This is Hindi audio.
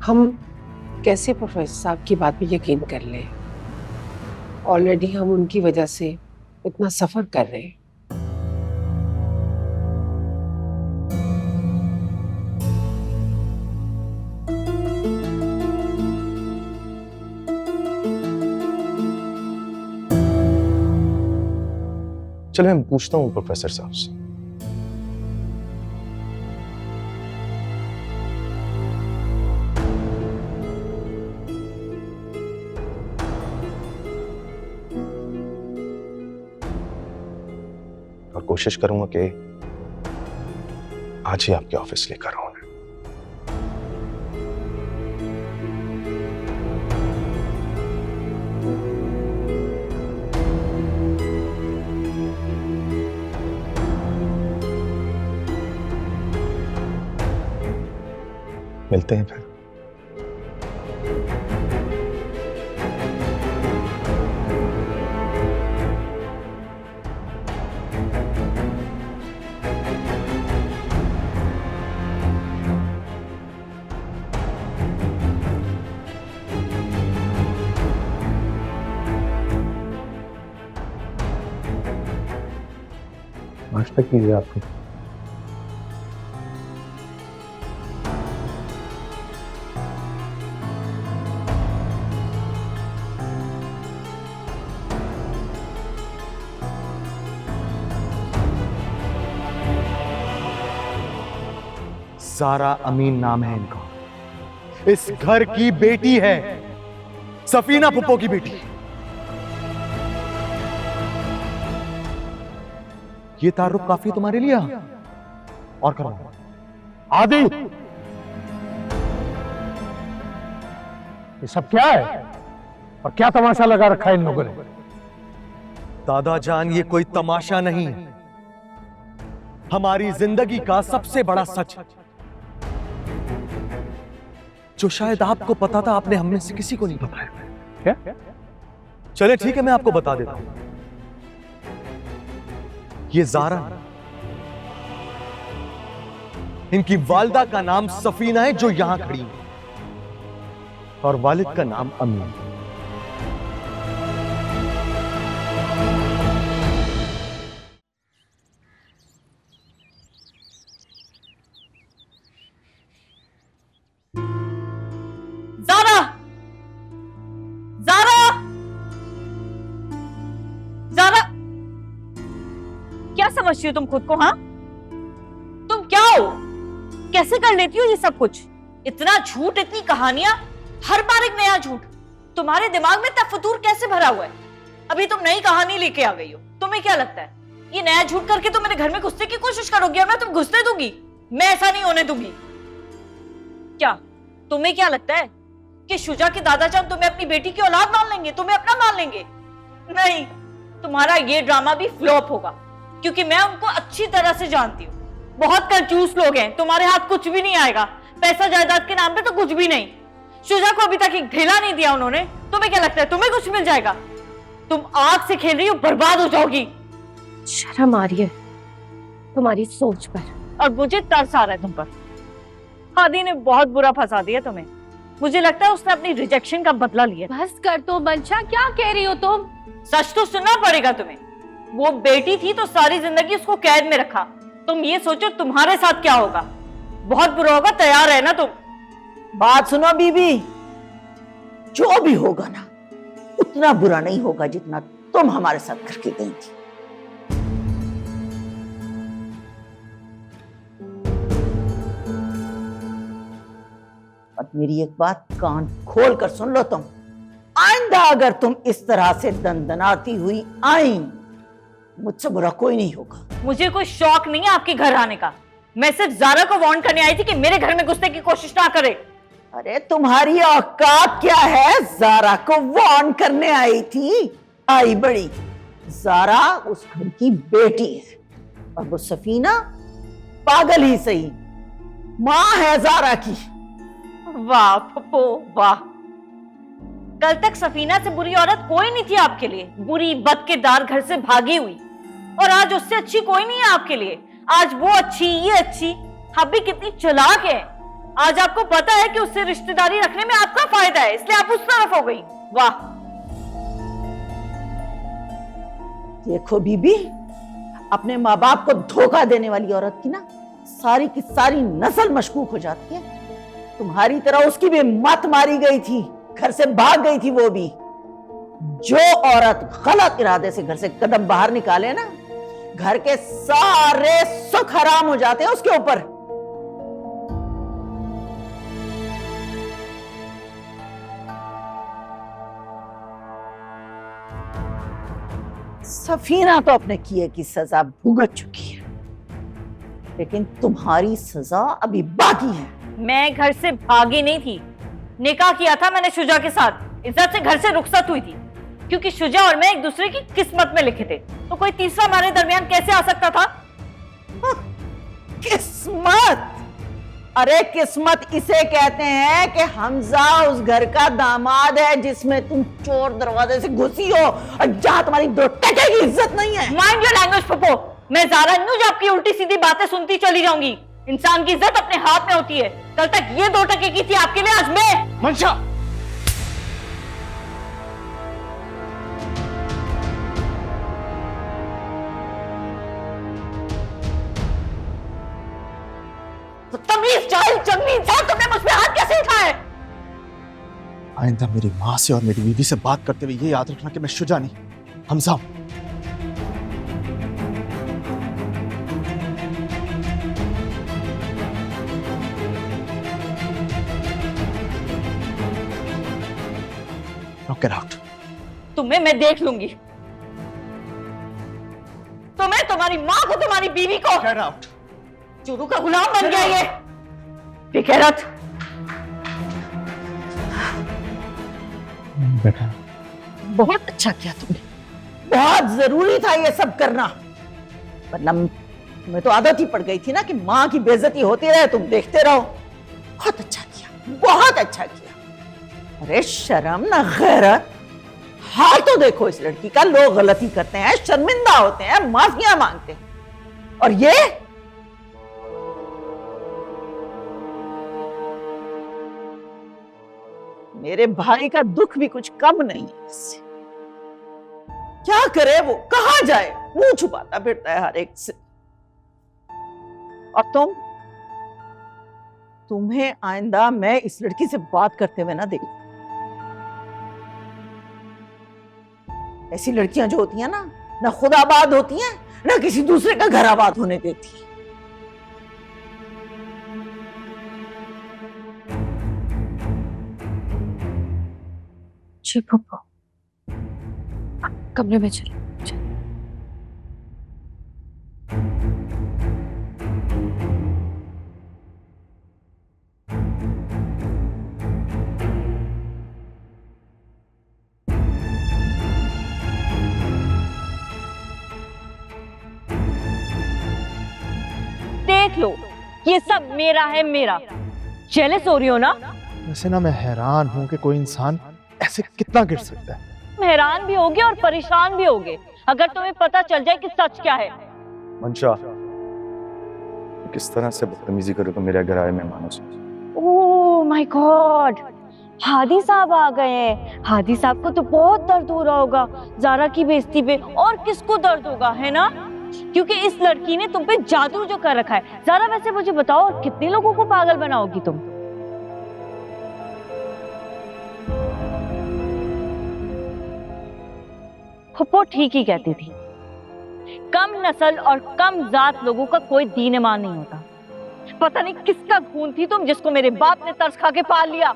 हम कैसे प्रोफेसर साहब की बात पे यकीन कर लें? ऑलरेडी हम उनकी वजह से इतना सफर कर रहे हैं। चलो मैं पूछता हूँ प्रोफेसर साहब से। और कोशिश करूंगा कि आज ही आपके ऑफिस लेकर आऊं। मिलते हैं फिर। नाश्ता कीजिए आपको। ज़ारा अमीन नाम है इनका। इस घर की बेटी है, सफीना पुप्पो की बेटी। ये तारुफ काफी तुम्हारे लिए और करो। आदि, ये सब क्या है और क्या तमाशा लगा रखा है इन लोगों ने? दादा जान, ये कोई तमाशा नहीं है, हमारी जिंदगी का सबसे बड़ा सच है जो शायद आपको पता था, आपने हम में से किसी को नहीं बताया। क्या? चले ठीक है, मैं आपको बता देता हूं। ये ज़ारा, इनकी वालिदा का नाम सफीना है जो यहां खड़ी है, और वालिद का नाम अमीन। समझती हो तुम खुद को? हाँ, तुम क्या हो? कैसे कर लेती हो ये सब कुछ? इतना झूठ, इतनी कहानियां, हर बार एक नया झूठ। तुम्हारे दिमाग में इतना फतूर कैसे भरा हुआ है? अभी तुम नई कहानी लेके आ गई हो। तुम्हें क्या लगता है ये नया झूठ करके तुम मेरे घर में घुसने की कोशिश करोगी और मैं तुम घुसने दूंगी? मैं ऐसा नहीं होने दूंगी। क्या तुम्हें क्या लगता है कि शुजा के दादाजान तुम्हें अपनी बेटी की औलाद मान लेंगे, तुम्हें अपना मान लेंगे? नहीं, तुम्हारा ये ड्रामा भी फ्लॉप होगा, क्योंकि मैं उनको अच्छी तरह से जानती हूँ। बहुत कंजूस लोग हैं, तुम्हारे हाथ कुछ भी नहीं आएगा। पैसा जायदाद के नाम पे तो कुछ भी नहीं। शुजा को अभी तक एक ढेला नहीं दिया उन्होंने। तुम्हें क्या लगता है तुम्हें कुछ मिल जाएगा? तुम आग से खेल रही हो, बर्बाद हो जाओगी। शर्म आ रही है तुम्हारी सोच पर, और मुझे तरस आ रहा है तुम पर। हादी ने बहुत बुरा फंसा दिया तुम्हें। मुझे लगता है उसने अपनी रिजेक्शन का बदला लिया। बस कर तो मंशा, क्या कह रही हो तुम? सच तो सुनना पड़ेगा तुम्हें। वो बेटी थी तो सारी जिंदगी उसको कैद में रखा। तुम ये सोचो तुम्हारे साथ क्या होगा। बहुत बुरा होगा, तैयार है ना तुम? बात सुनो बीबी, जो भी होगा ना उतना बुरा नहीं होगा जितना तुम हमारे साथ करके गई थी। और मेरी एक बात कान खोल कर सुन लो तुम, आइंदा अगर तुम इस तरह से दंदनाती हुई आई, मुझसे बुरा कोई नहीं होगा। मुझे कोई शौक नहीं है आपके घर आने का। मैं सिर्फ ज़ारा को वार्न करने आई थी कि मेरे घर में घुसने की कोशिश ना करे। अरे तुम्हारी औकात क्या है? ज़ारा को वार्न करने आई थी? आई बड़ी। ज़ारा उस घर की बेटी है और वो सफीना पागल ही सही, माँ है ज़ारा की। वाह पप्पो वाह। कल तक सफीना से बुरी औरत कोई नहीं थी आपके लिए। बुरी बदकिरदार घर से भागी हुई। और आज उससे अच्छी कोई नहीं है आपके लिए। आज वो अच्छी, ये अच्छी। भाभी कितनी चालाक है। आज आपको पता है कि उससे रिश्तेदारी रखने में आपका फायदा है, इसलिए आप उस तरफ हो गई। वाह। देखो बीबी, अपने माँ बाप को धोखा देने वाली औरत की ना सारी की सारी नस्ल मशकूक हो जाती है। तुम्हारी तरह उसकी भी मत मारी गई थी, घर से भाग गई थी वो भी। जो औरत गलत इरादे से घर से कदम बाहर निकाले ना, घर के सारे सुख हराम हो जाते हैं उसके ऊपर। सफीना तो अपने किए की सजा भुगत चुकी है, लेकिन तुम्हारी सजा अभी बाकी है। मैं घर से भागी नहीं थी, निकाह किया था मैंने शुजा के साथ। इज्जत से घर से रुखसत हुई थी, क्योंकि शुजा और मैं एक दूसरे की किस्मत में लिखे थे। तो कोई तीसरा हमारे दरमियान कैसे आ सकता था? किस्मत? अरे किस्मत इसे कहते हैं कि हमजा उस घर का दामाद है जिसमें तुम चोर दरवाजे से घुसी हो और जहां तुम्हारी दो टके की इज्जत नहीं है। Mind your language Pappo. मैं ज़ारा न्यूज आपकी उल्टी सीधी बातें सुनती चली जाऊंगी। इंसान की इज्जत अपने हाथ में होती है। कल तक ये 2 टके की थी आपके लिए, आज मैं। मंशा, तो तमीज जाहिल जंगली इंसान, तुमने मुझ पे हाथ कैसे उठाया? आइंदा मेरी माँ से और मेरी बीवी से बात करते हुए ये याद रखना कि मैं शुजा नहीं, हमजा हूं। Get out. तुम्हें मैं देख लूंगी। तुम्हें, तुम्हारी माँ को, तुम्हारी बीवी को। Get out. चूरू का गुलाम बन गया ये बेगैरत। बेटा, बहुत अच्छा किया तुमने, बहुत जरूरी था ये सब करना, वरना तुम्हें तो आदत ही पड़ गई थी ना कि माँ की बेइज्जती होती रहे, तुम देखते रहो। बहुत अच्छा किया, बहुत अच्छा किया। अरे शर्म ना गैरत, हाल तो देखो इस लड़की का। लोग गलती करते हैं, शर्मिंदा होते हैं, माफिया मांगते हैं, और ये मेरे भाई का दुख भी कुछ कम नहीं है इससे। क्या करे वो, कहां जाए, मुंह छुपाता फिरता है हर एक से। और तुम्हें आइंदा मैं इस लड़की से बात करते हुए ना देखूं। ऐसी लड़कियां जो होती हैं ना खुद आबाद होती हैं, ना किसी दूसरे का घर आबाद होने देती है। जी पप्पू, कमरे में चलो। देख लो, ये सब मेरा है, मेरा। जेलस हो रही हो ना? वैसे ना मैं हैरान हूं कि कोई इंसान ऐसे कितना गिर सकता है। तुम हैरान भी होगे और परेशान भी होगे अगर तुम्हें पता चल जाए कि सच क्या है। मंशा, किस तरह से बदतमीजी करो तो मेरे घर आए मेहमानों से। ओह माय गॉड, हादी साहब आ गए हैं। हादी साहब को तो बहुत दर्द हो रहा होगा ज़ारा की बेइज्जती पे, और किसको दर्द होगा, है ना? क्योंकि इस लड़की ने तुम पे जादू जो कर रखा है। ज़ारा वैसे मुझे बताओ, और कितने लोगों को पागल बनाओगी तुम? फुप्पो ठीक ही कहती थी, कम नस्ल और कम जात लोगों का कोई दीन ईमान नहीं होता। पता नहीं किसका खून थी तुम, जिसको मेरे बाप ने तरस खा के पाल लिया।